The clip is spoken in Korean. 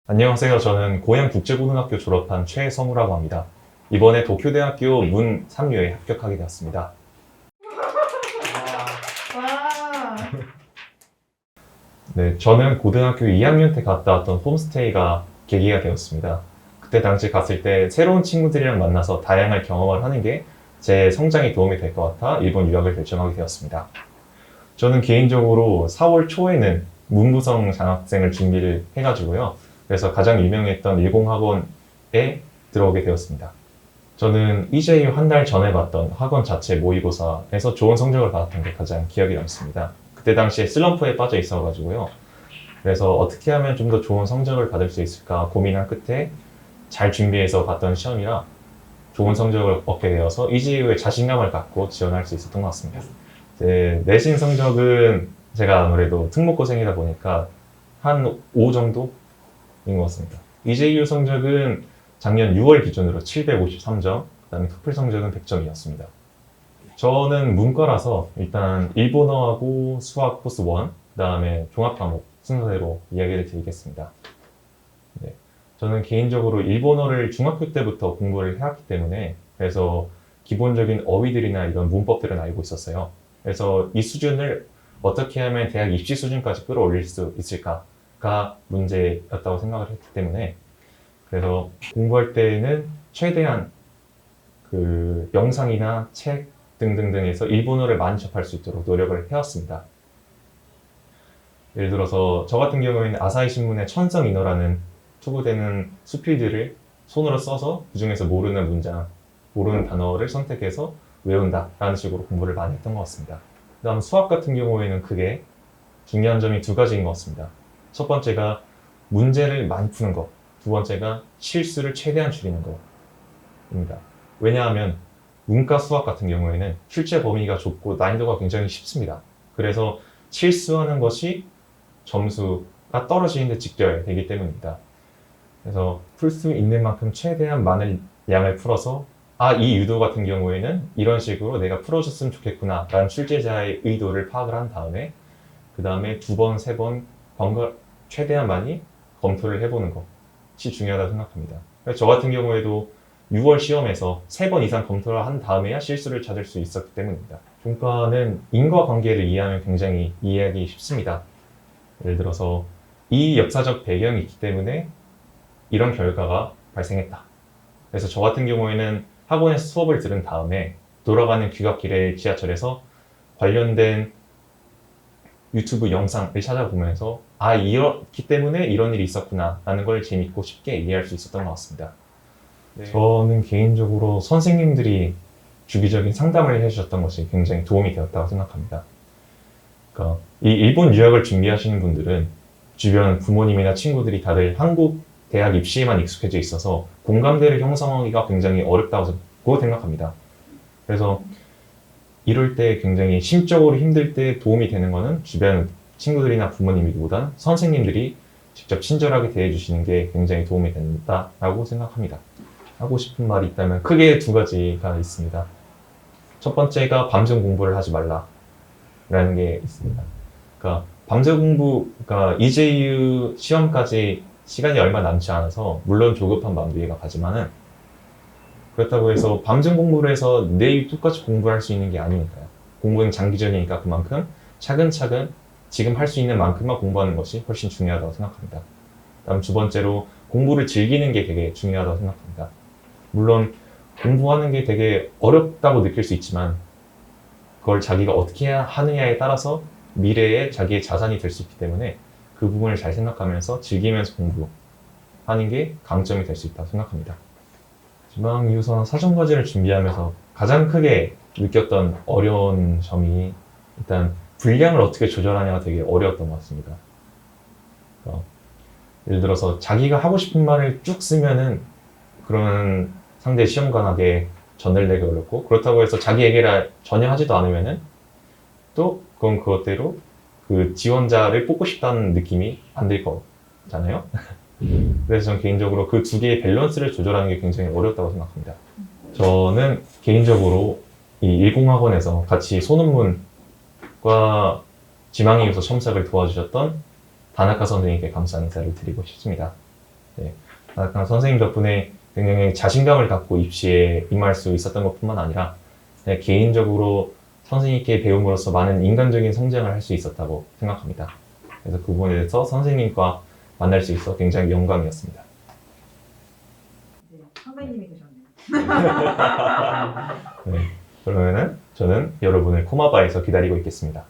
안녕하세요. 저는 고양국제고등학교 졸업한 최성우라고 합니다. 이번에 도쿄대학교 문 3류에 합격하게 되었습니다. 와. 네, 저는 고등학교 2학년 때 갔다 왔던 홈스테이가 계기가 되었습니다. 그때 당시 갔을 때 새로운 친구들이랑 만나서 다양한 경험을 하는 게 제 성장에 도움이 될 것 같아 일본 유학을 결정하게 되었습니다. 저는 개인적으로 4월 초에는 문부성 장학생을 준비를 해가지고요. 그래서 가장 유명했던 일공학원에 들어오게 되었습니다. 저는 EJU 한 달 전에 봤던 학원 자체 모의고사에서 좋은 성적을 받았던 게 가장 기억에 남습니다. 그때 당시에 슬럼프에 빠져 있어가지고요. 그래서 어떻게 하면 좀 더 좋은 성적을 받을 수 있을까 고민한 끝에 잘 준비해서 봤던 시험이라 좋은 성적을 얻게 되어서 EJU에 자신감을 갖고 지원할 수 있었던 것 같습니다. 제 내신 성적은 제가 아무래도 특목고생이다 보니까 한 5 정도인 것 같습니다. EJU 성적은 작년 6월 기준으로 753점, 그 다음에 토플 성적은 100점이었습니다. 저는 문과라서 일단 일본어하고 수학 코스 1, 그 다음에 종합 과목 순서대로 이야기를 드리겠습니다. 네. 저는 개인적으로 일본어를 중학교 때부터 공부를 해왔기 때문에 그래서 기본적인 어휘들이나 이런 문법들은 알고 있었어요. 그래서 이 수준을 어떻게 하면 대학 입시 수준까지 끌어올릴 수 있을까가 문제였다고 생각을 했기 때문에 그래서 공부할 때는 최대한 그 영상이나 책 등등등에서 일본어를 많이 접할 수 있도록 노력을 해왔습니다. 예를 들어서 저 같은 경우에는 아사히 신문의 천성인어라는 투구되는 수필들을 손으로 써서 그 중에서 모르는 문장, 모르는 단어를 선택해서 외운다라는 식으로 공부를 많이 했던 것 같습니다. 그 다음 수학 같은 경우에는 크게 중요한 점이 2가지인 것 같습니다. 첫 번째가 문제를 많이 푸는 것, 두 번째가 실수를 최대한 줄이는 것입니다. 왜냐하면 문과 수학 같은 경우에는 출제 범위가 좁고 난이도가 굉장히 쉽습니다. 그래서 실수하는 것이 점수가 떨어지는 데 직결되기 때문입니다. 그래서 풀 수 있는 만큼 최대한 많은 양을 풀어서 이 유도 같은 경우에는 이런 식으로 내가 풀어줬으면 좋겠구나 라는 출제자의 의도를 파악을 한 다음에 그 다음에 2번, 3번 최대한 많이 검토를 해보는 것이 중요하다고 생각합니다. 그래서 저 같은 경우에도 6월 시험에서 3번 이상 검토를 한 다음에야 실수를 찾을 수 있었기 때문입니다. 종가는 인과관계를 이해하면 굉장히 이해하기 쉽습니다. 예를 들어서 이 역사적 배경이 있기 때문에 이런 결과가 발생했다. 그래서 저 같은 경우에는 학원에서 수업을 들은 다음에 돌아가는 귀갓길에 지하철에서 관련된 유튜브 영상을 찾아보면서 이렇기 때문에 이런 일이 있었구나 라는 걸 재밌고 쉽게 이해할 수 있었던 것 같습니다. 네. 저는 개인적으로 선생님들이 주기적인 상담을 해주셨던 것이 굉장히 도움이 되었다고 생각합니다. 그러니까 이 일본 유학을 준비하시는 분들은 주변 부모님이나 친구들이 다들 한국 대학 입시에만 익숙해져 있어서 공감대를 형성하기가 굉장히 어렵다고 생각합니다. 그래서 이럴 때 굉장히 심적으로 힘들 때 도움이 되는 것은 주변 친구들이나 부모님이기보단 선생님들이 직접 친절하게 대해주시는 게 굉장히 도움이 된다라고 생각합니다. 하고 싶은 말이 있다면 크게 2가지가 있습니다. 첫 번째가 밤샘 공부를 하지 말라라는 게 있습니다. 그러니까 밤샘 공부가 EJU 시험까지 시간이 얼마 남지 않아서 물론 조급한 마음도 이해가 가지만은 그렇다고 해서 밤샘 공부를 해서 내일 똑같이 공부할 수 있는 게 아니니까요. 공부는 장기전이니까 그만큼 차근차근 지금 할 수 있는 만큼만 공부하는 것이 훨씬 중요하다고 생각합니다. 다음 2번째로 공부를 즐기는 게 되게 중요하다고 생각합니다. 물론 공부하는 게 되게 어렵다고 느낄 수 있지만 그걸 자기가 어떻게 하느냐에 따라서 미래에 자기의 자산이 될 수 있기 때문에 그 부분을 잘 생각하면서 즐기면서 공부하는 게 강점이 될 수 있다고 생각합니다. 지방이우선 사정과제를 준비하면서 가장 크게 느꼈던 어려운 점이 일단 분량을 어떻게 조절하냐가 되게 어려웠던 것 같습니다. 예를 들어서 자기가 하고 싶은 말을 쭉 쓰면은 그러면 상대 시험관에게 전달되기 어렵고 그렇다고 해서 자기 얘기를 전혀 하지도 않으면은 또 그건 그것대로 그 지원자를 뽑고 싶다는 느낌이 안 들 거잖아요. 그래서 저는 개인적으로 그 2개의 밸런스를 조절하는 게 굉장히 어렵다고 생각합니다. 저는 개인적으로 이 일공학원에서 같이 소논문과 지망이유서 첨삭을 도와주셨던 다나카 선생님께 감사 인사를 드리고 싶습니다. 약간 선생님 덕분에 굉장히 자신감을 갖고 입시에 임할 수 있었던 것뿐만 아니라 개인적으로 선생님께 배움으로써 많은 인간적인 성장을 할 수 있었다고 생각합니다. 그래서 그 부분에 대해서 선생님과 만날 수 있어 굉장히 영광이었습니다. 네, 선배님이 되셨네요. 네, 그러면은 저는 여러분을 코마바에서 기다리고 있겠습니다.